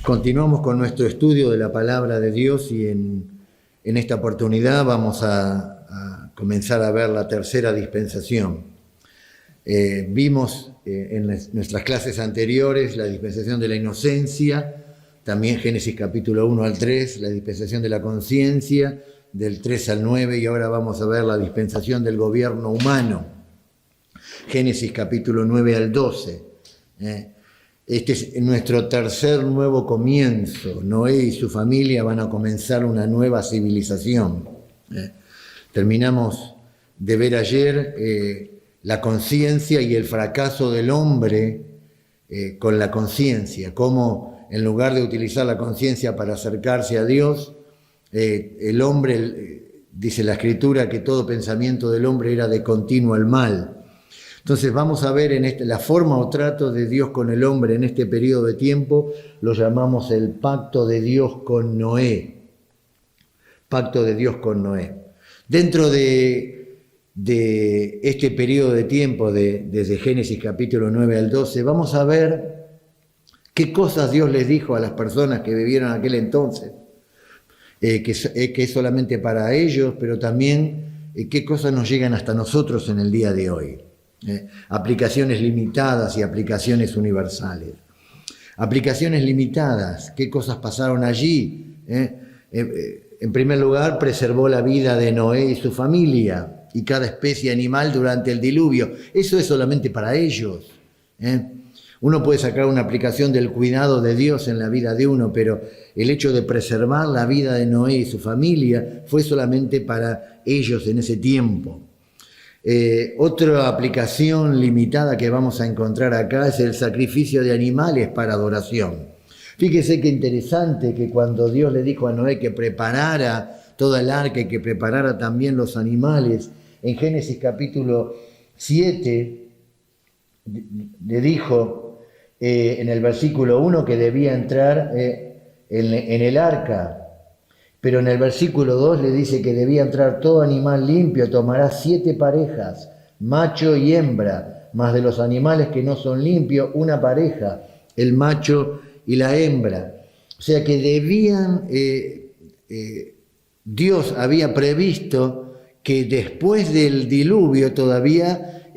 Continuamos con nuestro estudio de la palabra de Dios y en esta oportunidad vamos a comenzar a ver la tercera dispensación. Vimos en nuestras clases anteriores la dispensación de la inocencia, también Génesis capítulo 1 al 3, la dispensación de la conciencia, del 3 al 9, y ahora vamos a ver la dispensación del gobierno humano, Génesis capítulo 9 al 12. Este es nuestro tercer nuevo comienzo. Noé y su familia van a comenzar una nueva civilización. Terminamos de ver ayer la conciencia y el fracaso del hombre con la conciencia, cómo en lugar de utilizar la conciencia para acercarse a Dios, el hombre, dice la Escritura, que todo pensamiento del hombre era de continuo el mal. Entonces vamos a ver la forma o trato de Dios con el hombre en este periodo de tiempo, lo llamamos el pacto de Dios con Noé. Pacto de Dios con Noé. Dentro de este periodo de tiempo, desde Génesis capítulo 9 al 12, vamos a ver qué cosas Dios les dijo a las personas que vivieron en aquel entonces, que es solamente para ellos, pero también qué cosas nos llegan hasta nosotros en el día de hoy. Aplicaciones limitadas y aplicaciones universales. Aplicaciones limitadas, ¿qué cosas pasaron allí? En primer lugar, preservó la vida de Noé y su familia y cada especie animal durante el diluvio. Eso es solamente para ellos. Uno puede sacar una aplicación del cuidado de Dios en la vida de uno, pero el hecho de preservar la vida de Noé y su familia fue solamente para ellos en ese tiempo. Otra aplicación limitada que vamos a encontrar acá es el sacrificio de animales para adoración. Fíjese qué interesante que cuando Dios le dijo a Noé que preparara toda el arca y que preparara también los animales, en Génesis capítulo 7 le dijo en el versículo 1 que debía entrar en el arca. Pero en el versículo 2 le dice que debía entrar todo animal limpio, tomará 7 parejas, macho y hembra, más de los animales que no son limpios, una pareja, el macho y la hembra. O sea que Dios había previsto que después del diluvio todavía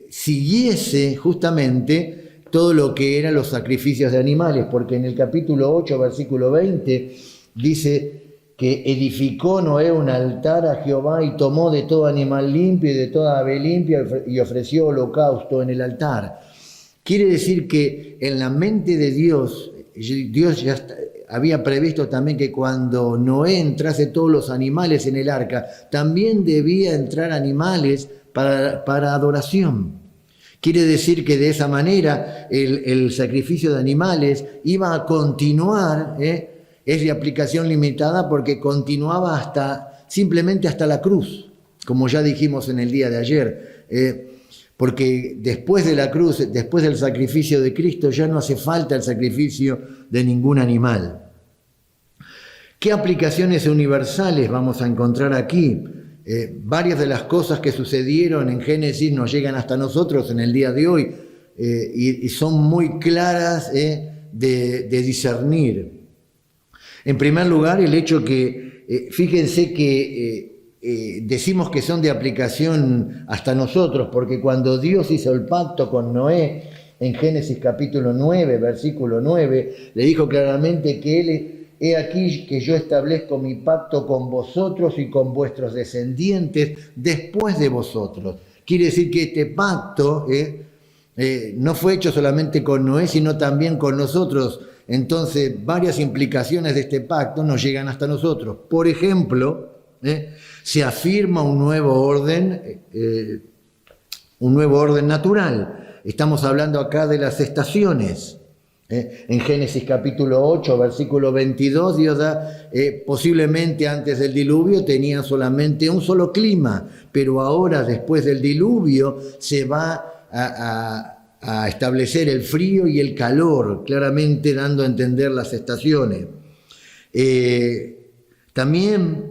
siguiese justamente todo lo que eran los sacrificios de animales, porque en el capítulo 8, versículo 20, dice que edificó Noé un altar a Jehová y tomó de todo animal limpio y de toda ave limpia y ofreció holocausto en el altar. Quiere decir que en la mente de Dios ya había previsto también que cuando Noé entrase todos los animales en el arca, también debía entrar animales para adoración. Quiere decir que de esa manera el sacrificio de animales iba a continuar, es de aplicación limitada porque continuaba simplemente hasta la cruz, como ya dijimos en el día de ayer, porque después de la cruz, después del sacrificio de Cristo, ya no hace falta el sacrificio de ningún animal. ¿Qué aplicaciones universales vamos a encontrar aquí? Varias de las cosas que sucedieron en Génesis nos llegan hasta nosotros en el día de hoy y son muy claras de discernir. En primer lugar, el hecho que, fíjense que decimos que son de aplicación hasta nosotros, porque cuando Dios hizo el pacto con Noé, en Génesis capítulo 9, versículo 9, le dijo claramente que he aquí que yo establezco mi pacto con vosotros y con vuestros descendientes después de vosotros. Quiere decir que este pacto no fue hecho solamente con Noé, sino también con nosotros. Entonces, varias implicaciones de este pacto nos llegan hasta nosotros. Por ejemplo, se afirma un nuevo orden natural. Estamos hablando acá de las estaciones. En Génesis capítulo 8, versículo 22, Dios da, posiblemente antes del diluvio tenían solamente un solo clima, pero ahora, después del diluvio, se va a establecer el frío y el calor, claramente dando a entender las estaciones. También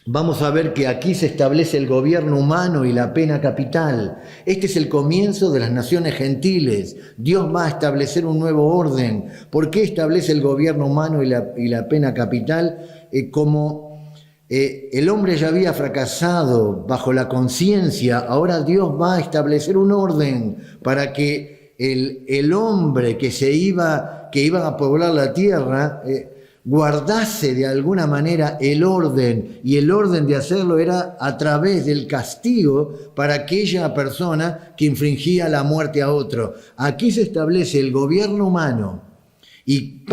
vamos a ver que aquí se establece el gobierno humano y la pena capital. Este es el comienzo de las naciones gentiles. Dios va a establecer un nuevo orden. ¿Por qué establece el gobierno humano y la pena capital? Como el hombre ya había fracasado bajo la conciencia, ahora Dios va a establecer un orden para que el hombre que iba a poblar la tierra, guardase de alguna manera el orden, y el orden de hacerlo era a través del castigo para aquella persona que infringía la muerte a otro. Aquí se establece el gobierno humano, y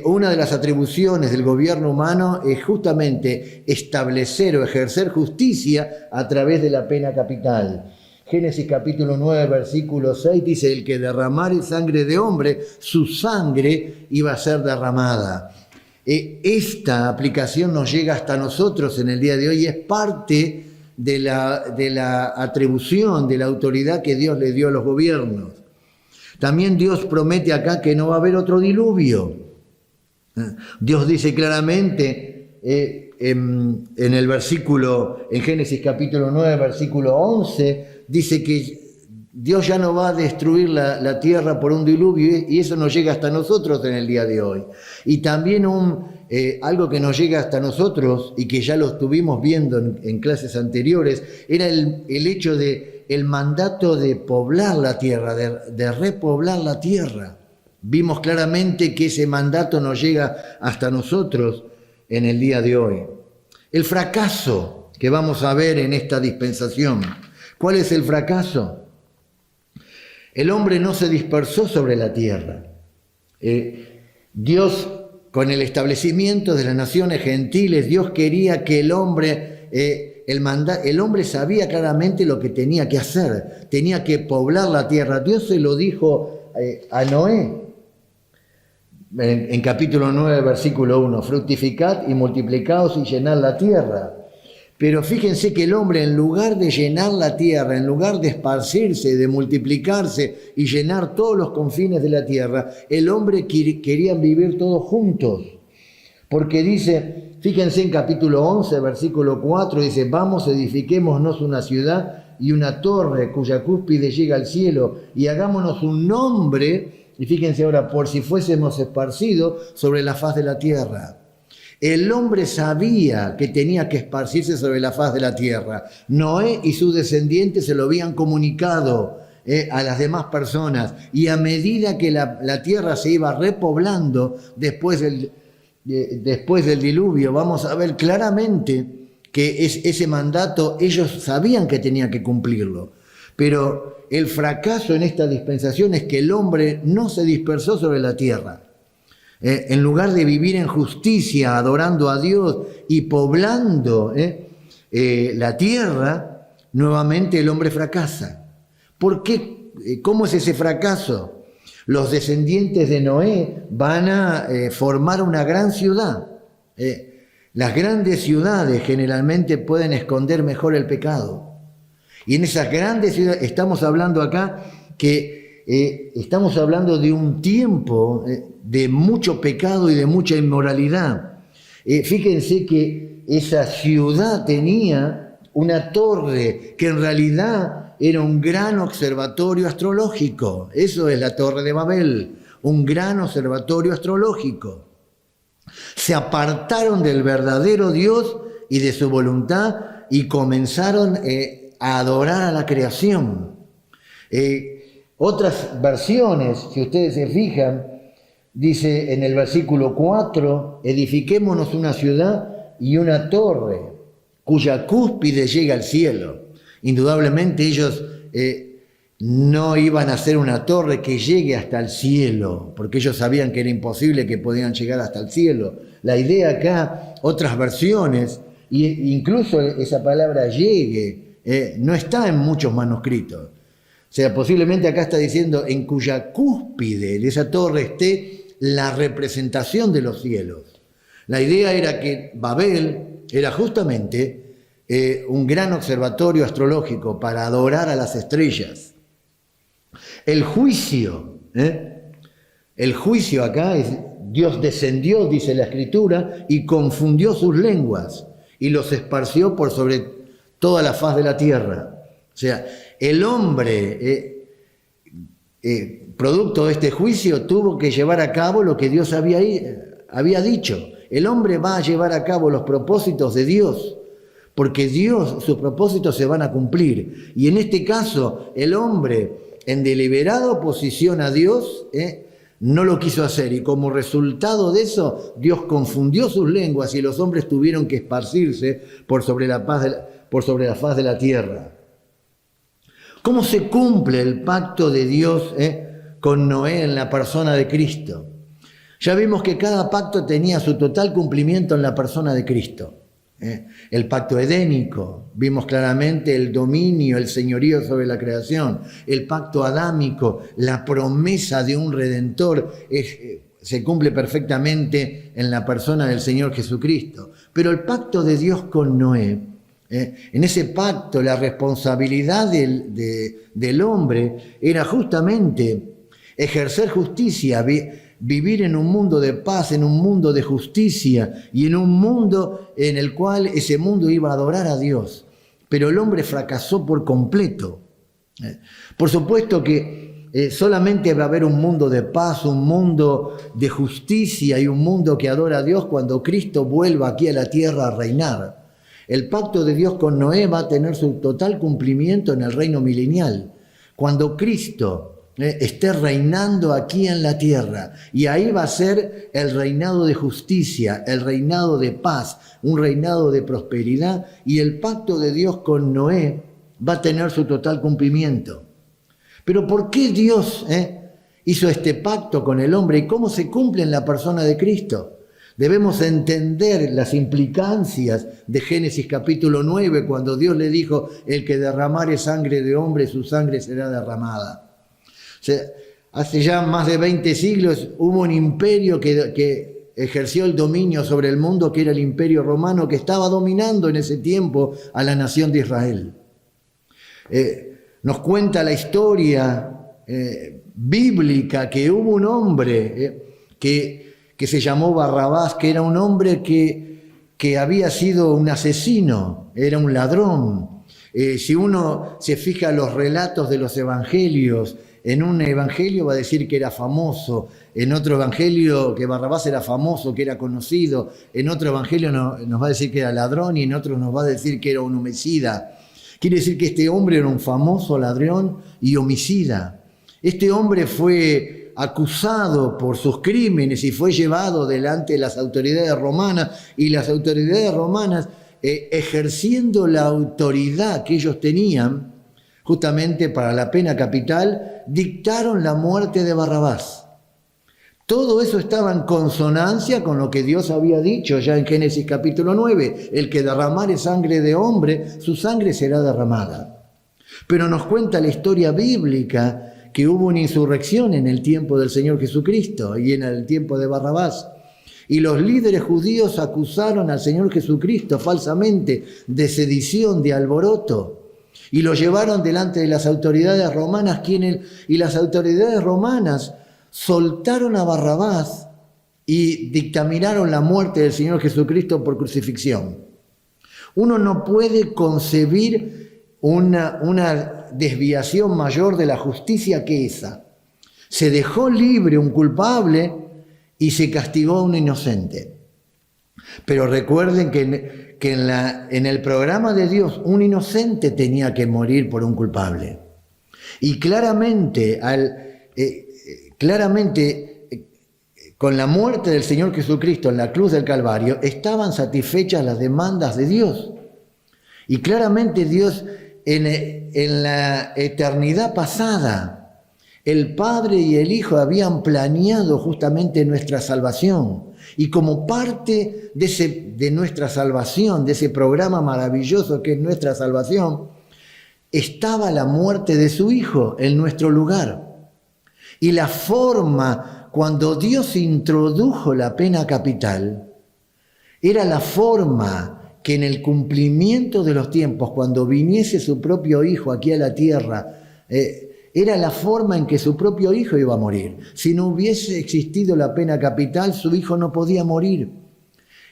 una de las atribuciones del gobierno humano es justamente establecer o ejercer justicia a través de la pena capital. Génesis capítulo 9, versículo 6 dice: el que derramare sangre de hombre, su sangre iba a ser derramada. Esta aplicación nos llega hasta nosotros en el día de hoy y es parte de la atribución, de la autoridad que Dios le dio a los gobiernos. También Dios promete acá que no va a haber otro diluvio. Dios dice claramente en Génesis capítulo 9, versículo 11, dice que Dios ya no va a destruir la tierra por un diluvio, y eso nos llega hasta nosotros en el día de hoy. Y también algo que nos llega hasta nosotros y que ya lo estuvimos viendo en clases anteriores, era el hecho de el mandato de poblar la tierra, de repoblar la tierra. Vimos claramente que ese mandato nos llega hasta nosotros en el día de hoy. El fracaso que vamos a ver en esta dispensación. ¿Cuál es el fracaso? El hombre no se dispersó sobre la tierra. Dios, con el establecimiento de las naciones gentiles, Dios quería que el hombre sabía claramente lo que tenía que hacer. Tenía que poblar la tierra. Dios se lo dijo a Noé. En capítulo 9, versículo 1, fructificad y multiplicaos y llenad la tierra. Pero fíjense que el hombre, en lugar de llenar la tierra, en lugar de esparcirse, de multiplicarse y llenar todos los confines de la tierra, el hombre quería vivir todos juntos. Porque dice, fíjense en capítulo 11, versículo 4, dice: vamos, edifiquémonos una ciudad y una torre cuya cúspide llega al cielo, y hagámonos un nombre. Y fíjense ahora, por si fuésemos esparcidos sobre la faz de la tierra. El hombre sabía que tenía que esparcirse sobre la faz de la tierra. Noé y sus descendientes se lo habían comunicado a las demás personas. Y a medida que la tierra se iba repoblando después del diluvio, vamos a ver claramente que ese mandato ellos sabían que tenían que cumplirlo. Pero el fracaso en esta dispensación es que el hombre no se dispersó sobre la tierra. En lugar de vivir en justicia, adorando a Dios y poblando la tierra, nuevamente el hombre fracasa. ¿Por qué? ¿Cómo es ese fracaso? Los descendientes de Noé van a formar una gran ciudad. Las grandes ciudades generalmente pueden esconder mejor el pecado. Y en esas grandes ciudades, estamos hablando acá estamos hablando de un tiempo de mucho pecado y de mucha inmoralidad. Fíjense que esa ciudad tenía una torre que en realidad era un gran observatorio astrológico. Eso es la Torre de Babel, un gran observatorio astrológico. Se apartaron del verdadero Dios y de su voluntad y comenzaron a adorar a la creación. Otras versiones, si ustedes se fijan, dice en el versículo 4, edifiquémonos una ciudad y una torre cuya cúspide llega al cielo. Indudablemente ellos no iban a hacer una torre que llegue hasta el cielo, porque ellos sabían que era imposible que podían llegar hasta el cielo. La idea acá, otras versiones, e incluso esa palabra llegue, no está en muchos manuscritos. O sea, posiblemente acá está diciendo en cuya cúspide de esa torre esté la representación de los cielos. La idea era que Babel era justamente un gran observatorio astrológico para adorar a las estrellas. El juicio acá es: Dios descendió, dice la Escritura, y confundió sus lenguas. y los esparció por sobre toda la faz de la tierra. O sea, el hombre, producto de este juicio, tuvo que llevar a cabo lo que Dios había dicho. El hombre va a llevar a cabo los propósitos de Dios, porque Dios, sus propósitos se van a cumplir. Y en este caso, el hombre, en deliberada oposición a Dios, no lo quiso hacer. Y como resultado de eso, Dios confundió sus lenguas y los hombres tuvieron que esparcirse por sobre la faz de la tierra. ¿Cómo se cumple el pacto de Dios con Noé en la persona de Cristo? Ya vimos que cada pacto tenía su total cumplimiento en la persona de Cristo. El pacto edénico, vimos claramente el dominio, el señorío sobre la creación. El pacto adámico, la promesa de un redentor, se cumple perfectamente en la persona del Señor Jesucristo. Pero el pacto de Dios con Noé, en ese pacto la responsabilidad del hombre era justamente ejercer justicia, vivir en un mundo de paz, en un mundo de justicia y en un mundo en el cual ese mundo iba a adorar a Dios. Pero el hombre fracasó por completo. Por supuesto que solamente va a haber un mundo de paz, un mundo de justicia y un mundo que adora a Dios cuando Cristo vuelva aquí a la tierra a reinar. El pacto de Dios con Noé va a tener su total cumplimiento en el reino milenial, cuando Cristo esté reinando aquí en la tierra, y ahí va a ser el reinado de justicia, el reinado de paz, un reinado de prosperidad, y el pacto de Dios con Noé va a tener su total cumplimiento. Pero ¿por qué Dios hizo este pacto con el hombre y cómo se cumple en la persona de Cristo? Debemos entender las implicancias de Génesis capítulo 9, cuando Dios le dijo: el que derramare sangre de hombre, su sangre será derramada. O sea, hace ya más de 20 siglos hubo un imperio que ejerció el dominio sobre el mundo, que era el Imperio Romano, que estaba dominando en ese tiempo a la nación de Israel. Nos cuenta la historia bíblica que hubo un hombre que se llamó Barrabás, que era un hombre que había sido un asesino, era un ladrón. Si uno se fija en los relatos de los evangelios, en un evangelio va a decir que era famoso, en otro evangelio que Barrabás era famoso, que era conocido, en otro evangelio nos va a decir que era ladrón y en otro nos va a decir que era un homicida. Quiere decir que este hombre era un famoso ladrón y homicida. Este hombre fue acusado por sus crímenes y fue llevado delante de las autoridades romanas, y las autoridades romanas, ejerciendo la autoridad que ellos tenían justamente para la pena capital, dictaron la muerte de Barrabás. Todo eso estaba en consonancia con lo que Dios había dicho ya en Génesis capítulo 9. El que derramare sangre de hombre, su sangre será derramada. Pero nos cuenta la historia bíblica que hubo una insurrección en el tiempo del Señor Jesucristo y en el tiempo de Barrabás. Y los líderes judíos acusaron al Señor Jesucristo falsamente de sedición, de alboroto. Y lo llevaron delante de las autoridades romanas, y las autoridades romanas soltaron a Barrabás y dictaminaron la muerte del Señor Jesucristo por crucifixión. Uno no puede concebir una desviación mayor de la justicia que esa. Se dejó libre un culpable y se castigó a un inocente. Pero recuerden que en el programa de Dios un inocente tenía que morir por un culpable. Y claramente con la muerte del Señor Jesucristo en la cruz del Calvario estaban satisfechas las demandas de Dios. Y claramente Dios en la eternidad pasada, el Padre y el Hijo habían planeado justamente nuestra salvación. Y como parte de nuestra salvación, de ese programa maravilloso que es nuestra salvación, estaba la muerte de su Hijo en nuestro lugar. Y la forma, cuando Dios introdujo la pena capital, era la forma que en el cumplimiento de los tiempos, cuando viniese su propio Hijo aquí a la tierra, era la forma en que su propio Hijo iba a morir. Si no hubiese existido la pena capital, su Hijo no podía morir.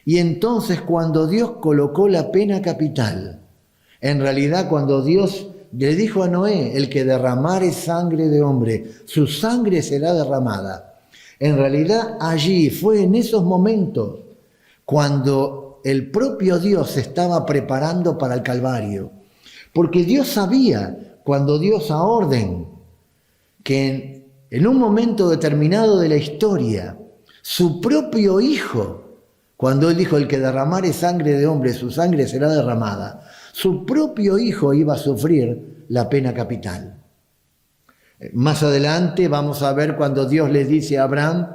Y entonces cuando Dios colocó la pena capital, en realidad cuando Dios le dijo a Noé, el que derramare sangre de hombre, su sangre será derramada. En realidad allí fue en esos momentos cuando el propio Dios se estaba preparando para el Calvario. Porque Dios sabía, cuando dio esa orden, que en un momento determinado de la historia, su propio Hijo, cuando Él dijo, el que derramare sangre de hombre, su sangre será derramada, su propio Hijo iba a sufrir la pena capital. Más adelante vamos a ver cuando Dios le dice a Abraham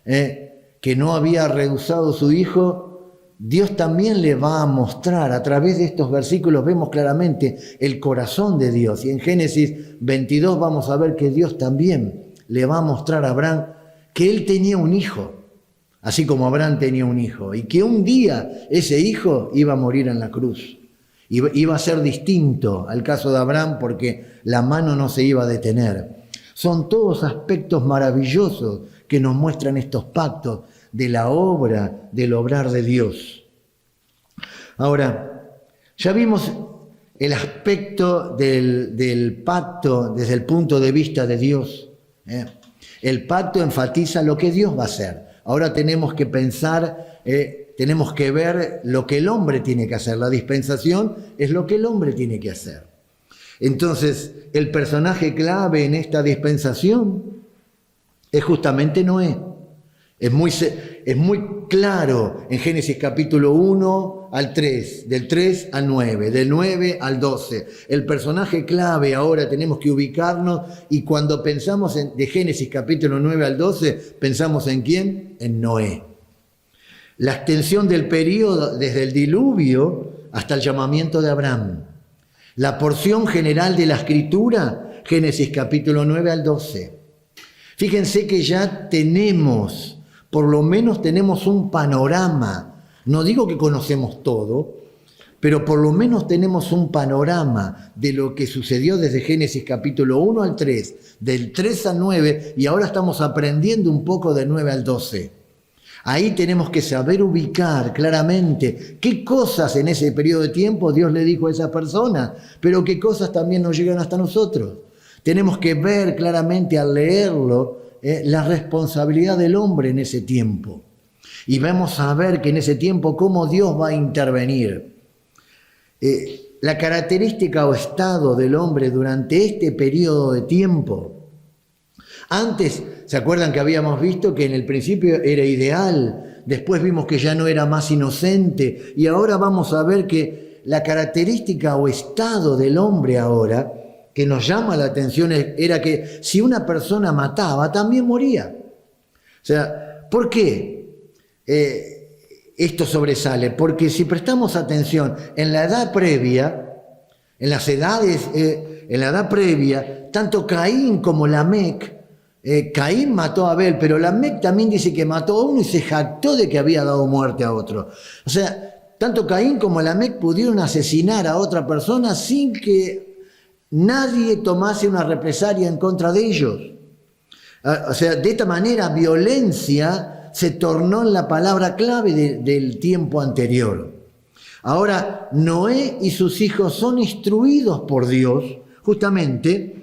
que no había rehusado su hijo, Dios también le va a mostrar, a través de estos versículos vemos claramente el corazón de Dios. Y en Génesis 22 vamos a ver que Dios también le va a mostrar a Abraham que él tenía un hijo, así como Abraham tenía un hijo, y que un día ese hijo iba a morir en la cruz. Iba a ser distinto al caso de Abraham porque la mano no se iba a detener. Son todos aspectos maravillosos que nos muestran estos pactos de la obra, del obrar de Dios. Ahora, ya vimos el aspecto del pacto desde el punto de vista de Dios. El pacto enfatiza lo que Dios va a hacer. Ahora tenemos que pensar, tenemos que ver lo que el hombre tiene que hacer. La dispensación es lo que el hombre tiene que hacer. Entonces, el personaje clave en esta dispensación es justamente Noé. Es muy claro en Génesis capítulo 1 al 3, del 3 al 9, del 9 al 12. El personaje clave ahora tenemos que ubicarnos y cuando pensamos de Génesis capítulo 9 al 12, pensamos ¿en quién? En Noé. La extensión del periodo desde el diluvio hasta el llamamiento de Abraham. La porción general de la Escritura, Génesis capítulo 9 al 12. Fíjense que ya tenemos, por lo menos tenemos un panorama. No digo que conocemos todo, pero por lo menos tenemos un panorama de lo que sucedió desde Génesis capítulo 1 al 3, del 3 al 9, y ahora estamos aprendiendo un poco del 9 al 12. Ahí tenemos que saber ubicar claramente qué cosas en ese periodo de tiempo Dios le dijo a esa persona, pero qué cosas también nos llegan hasta nosotros. Tenemos que ver claramente al leerlo la responsabilidad del hombre en ese tiempo. Y vamos a ver que en ese tiempo cómo Dios va a intervenir. La característica o estado del hombre durante este periodo de tiempo. Antes, ¿se acuerdan que habíamos visto que en el principio era ideal? Después vimos que ya no era más inocente. Y ahora vamos a ver que la característica o estado del hombre ahora, que nos llama la atención, era que si una persona mataba, también moría. O sea, ¿por qué esto sobresale? Porque si prestamos atención, en la edad previa, en las edades, en la edad previa, tanto Caín como Lamec, Caín mató a Abel, pero Lamec también dice que mató a uno y se jactó de que había dado muerte a otro. O sea, tanto Caín como Lamec pudieron asesinar a otra persona sin que nadie tomase una represalia en contra de ellos. O sea, de esta manera, violencia se tornó en la palabra clave del tiempo anterior. Ahora, Noé y sus hijos son instruidos por Dios, justamente.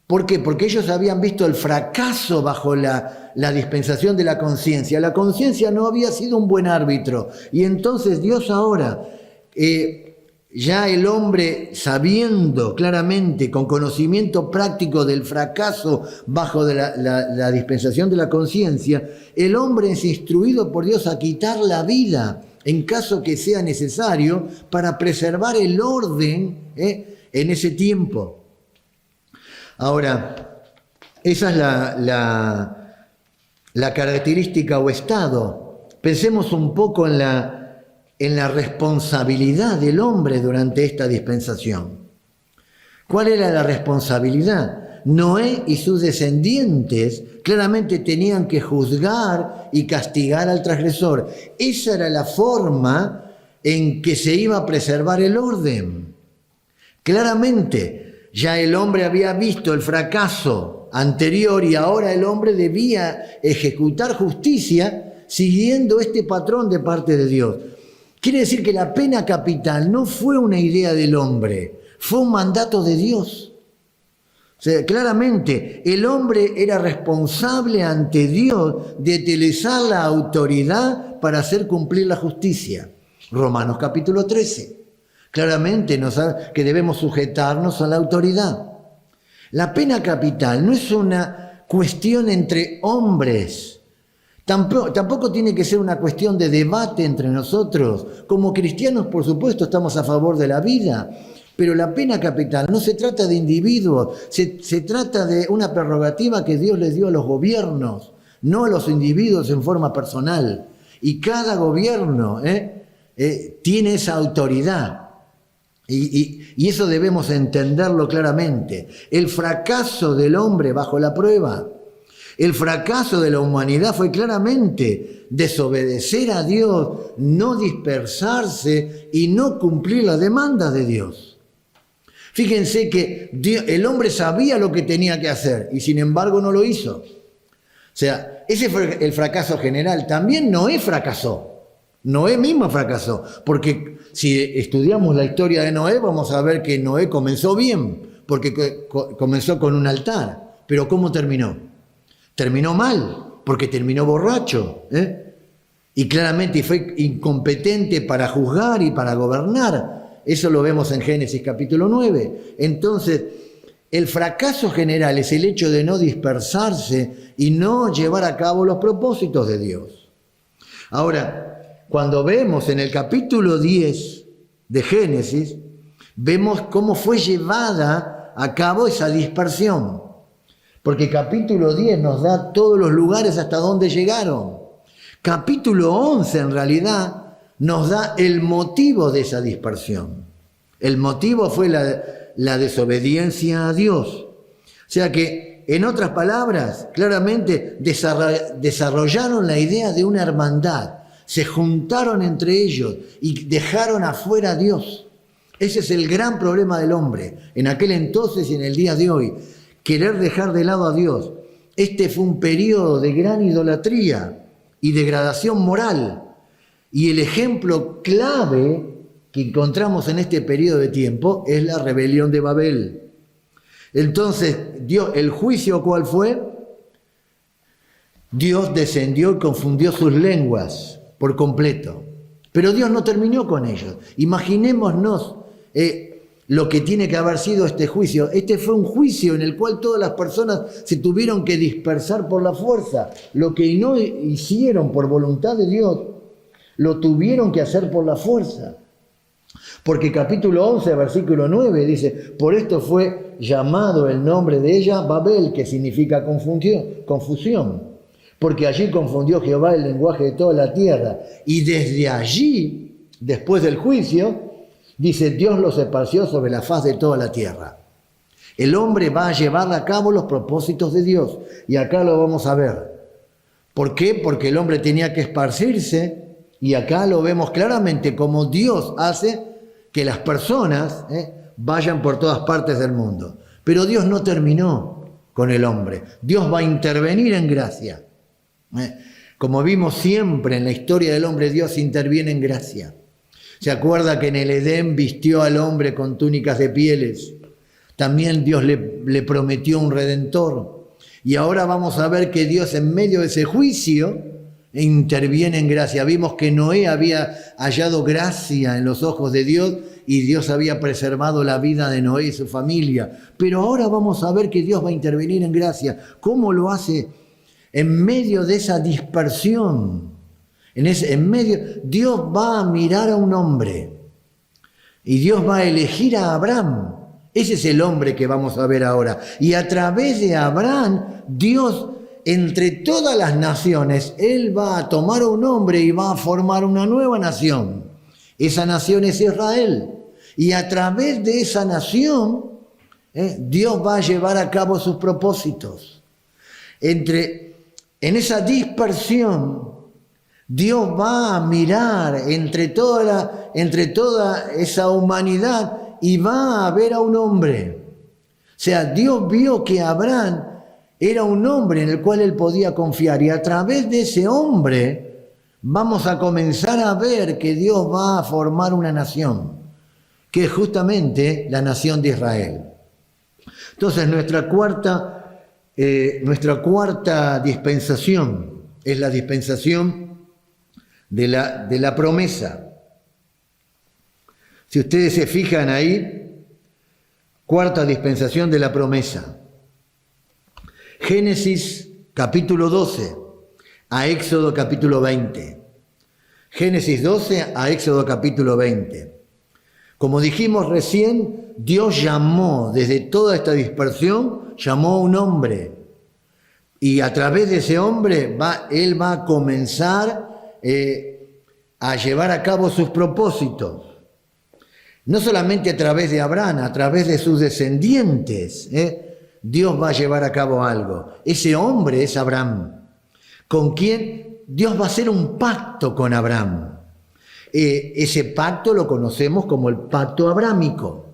¿Por qué? Porque ellos habían visto el fracaso bajo la dispensación de la conciencia. La conciencia no había sido un buen árbitro. Y entonces Dios ahora, ya el hombre sabiendo claramente, con conocimiento práctico del fracaso bajo de la dispensación de la conciencia, el hombre es instruido por Dios a quitar la vida en caso que sea necesario para preservar el orden en ese tiempo. Ahora, esa es la característica o estado. Pensemos un poco en la responsabilidad del hombre durante esta dispensación. ¿Cuál era la responsabilidad? Noé y sus descendientes claramente tenían que juzgar y castigar al transgresor. Esa era la forma en que se iba a preservar el orden. Claramente, ya el hombre había visto el fracaso anterior y ahora el hombre debía ejecutar justicia siguiendo este patrón de parte de Dios. Quiere decir que la pena capital no fue una idea del hombre, fue un mandato de Dios. O sea, claramente el hombre era responsable ante Dios de utilizar la autoridad para hacer cumplir la justicia. Romanos capítulo 13. Claramente nos habla que debemos sujetarnos a la autoridad. La pena capital no es una cuestión entre hombres. Tampoco tiene que ser una cuestión de debate entre nosotros. Como cristianos, por supuesto, estamos a favor de la vida. Pero la pena capital no se trata de individuos, se trata de una prerrogativa que Dios les dio a los gobiernos, no a los individuos en forma personal. Y cada gobierno tiene esa autoridad. Y eso debemos entenderlo claramente. El fracaso del hombre bajo la prueba, el fracaso de la humanidad fue claramente desobedecer a Dios, no dispersarse y no cumplir las demandas de Dios. Fíjense que el hombre sabía lo que tenía que hacer y sin embargo no lo hizo. O sea, ese fue el fracaso general. También Noé fracasó. Noé mismo fracasó. Porque si estudiamos la historia de Noé, vamos a ver que Noé comenzó bien, porque comenzó con un altar. Pero ¿cómo terminó? Terminó mal, porque terminó borracho. Y claramente fue incompetente para juzgar y para gobernar. Eso lo vemos en Génesis capítulo 9. Entonces, el fracaso general es el hecho de no dispersarse y no llevar a cabo los propósitos de Dios. Ahora, cuando vemos en el capítulo 10 de Génesis, vemos cómo fue llevada a cabo esa dispersión. Porque capítulo 10 nos da todos los lugares hasta donde llegaron. Capítulo 11 en realidad nos da el motivo de esa dispersión. El motivo fue la desobediencia a Dios. O sea que, en otras palabras, claramente desarrollaron la idea de una hermandad. Se juntaron entre ellos y dejaron afuera a Dios. Ese es el gran problema del hombre, en aquel entonces y en el día de hoy. Querer dejar de lado a Dios. Este fue un periodo de gran idolatría y degradación moral. Y el ejemplo clave que encontramos en este periodo de tiempo es la rebelión de Babel. Entonces, ¿el juicio cuál fue? Dios descendió y confundió sus lenguas por completo. Pero Dios no terminó con ellos. Imaginémonos lo que tiene que haber sido este juicio. Este fue un juicio en el cual todas las personas se tuvieron que dispersar por la fuerza. Lo que no hicieron por voluntad de Dios, lo tuvieron que hacer por la fuerza. Porque capítulo 11, versículo 9 dice, por esto fue llamado el nombre de ella Babel, que significa confusión. Porque allí confundió Jehová el lenguaje de toda la tierra. Y desde allí, después del juicio, dice, Dios los esparció sobre la faz de toda la tierra. El hombre va a llevar a cabo los propósitos de Dios. Y acá lo vamos a ver. ¿Por qué? Porque el hombre tenía que esparcirse. Y acá lo vemos claramente como Dios hace que las personas vayan por todas partes del mundo. Pero Dios no terminó con el hombre. Dios va a intervenir en gracia. Como vimos siempre en la historia del hombre, Dios interviene en gracia. ¿Se acuerda que en el Edén vistió al hombre con túnicas de pieles? También Dios le prometió un redentor. Y ahora vamos a ver que Dios en medio de ese juicio interviene en gracia. Vimos que Noé había hallado gracia en los ojos de Dios y Dios había preservado la vida de Noé y su familia. Pero ahora vamos a ver que Dios va a intervenir en gracia. ¿Cómo lo hace? En medio de esa dispersión, Dios va a mirar a un hombre y Dios va a elegir a Abraham. Ese es el hombre que vamos a ver ahora. Y a través de Abraham, Dios, entre todas las naciones, Él va a tomar a un hombre y va a formar una nueva nación. Esa nación es Israel. Y a través de esa nación, Dios va a llevar a cabo sus propósitos. En esa dispersión, Dios va a mirar entre toda esa humanidad y va a ver a un hombre. O sea, Dios vio que Abraham era un hombre en el cual él podía confiar y a través de ese hombre vamos a comenzar a ver que Dios va a formar una nación, que es justamente la nación de Israel. Entonces nuestra cuarta dispensación es la dispensación de la promesa. Si ustedes se fijan ahí, cuarta dispensación de la promesa. Génesis capítulo 12 a Éxodo capítulo 20. Génesis 12 a Éxodo capítulo 20. Como dijimos recién, Dios llamó, desde toda esta dispersión, llamó a un hombre. Y a través de ese hombre, él va a comenzar a llevar a cabo sus propósitos. No solamente a través de Abraham, a través de sus descendientes, Dios va a llevar a cabo algo. Ese hombre es Abraham, con quien Dios va a hacer un pacto con Abraham. Ese pacto lo conocemos como el pacto abrámico.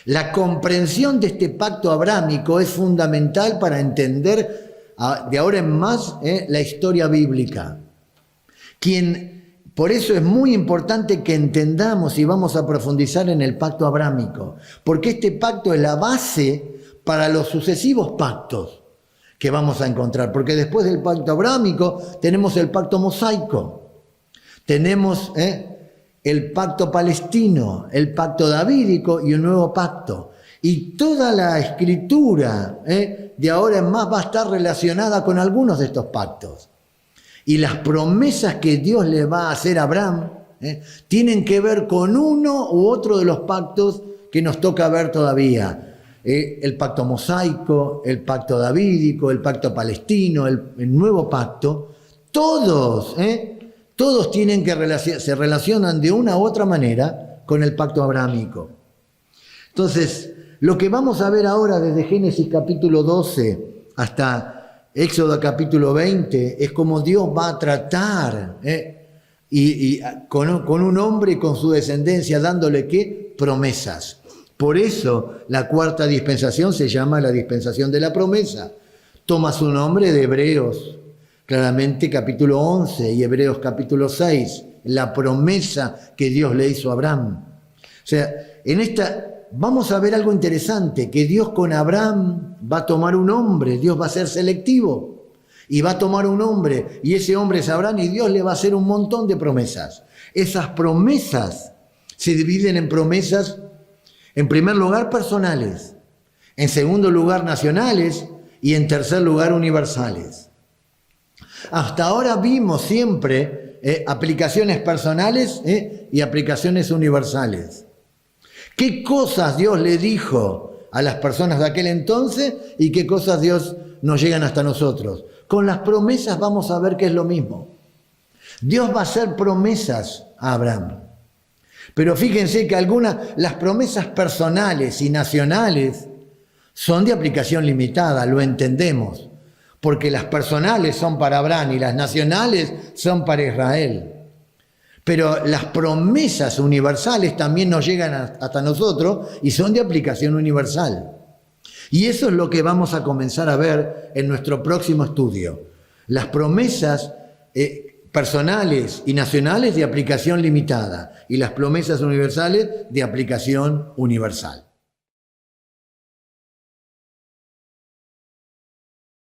La comprensión de este pacto abrámico es fundamental para entender de ahora en más la historia bíblica. Por eso es muy importante que entendamos y vamos a profundizar en el pacto abrámico, porque este pacto es la base para los sucesivos pactos que vamos a encontrar, porque después del pacto abrámico tenemos el pacto mosaico. Tenemos el pacto palestino, el pacto davídico y un nuevo pacto. Y toda la escritura de ahora en más va a estar relacionada con algunos de estos pactos. Y las promesas que Dios le va a hacer a Abraham tienen que ver con uno u otro de los pactos que nos toca ver todavía. El pacto mosaico, el pacto davídico, el pacto palestino, el nuevo pacto. Todos tienen se relacionan de una u otra manera con el pacto abrámico. Entonces, lo que vamos a ver ahora desde Génesis capítulo 12 hasta Éxodo capítulo 20 es cómo Dios va a tratar con un hombre y con su descendencia, dándole ¿qué? Promesas. Por eso la cuarta dispensación se llama la dispensación de la promesa. Toma su nombre de Hebreos. Claramente capítulo 11 y Hebreos capítulo 6, la promesa que Dios le hizo a Abraham. O sea, en esta vamos a ver algo interesante, que Dios con Abraham va a tomar un hombre, Dios va a ser selectivo, y va a tomar un hombre, y ese hombre es Abraham, y Dios le va a hacer un montón de promesas. Esas promesas se dividen en promesas, en primer lugar, personales, en segundo lugar, nacionales, y en tercer lugar, universales. Hasta ahora vimos siempre aplicaciones personales y aplicaciones universales. ¿Qué cosas Dios le dijo a las personas de aquel entonces y qué cosas Dios nos llegan hasta nosotros? Con las promesas vamos a ver que es lo mismo. Dios va a hacer promesas a Abraham. Pero fíjense que las promesas personales y nacionales son de aplicación limitada, lo entendemos. Porque las personales son para Abraham y las nacionales son para Israel. Pero las promesas universales también nos llegan hasta nosotros y son de aplicación universal. Y eso es lo que vamos a comenzar a ver en nuestro próximo estudio. Las promesas personales y nacionales de aplicación limitada y las promesas universales de aplicación universal.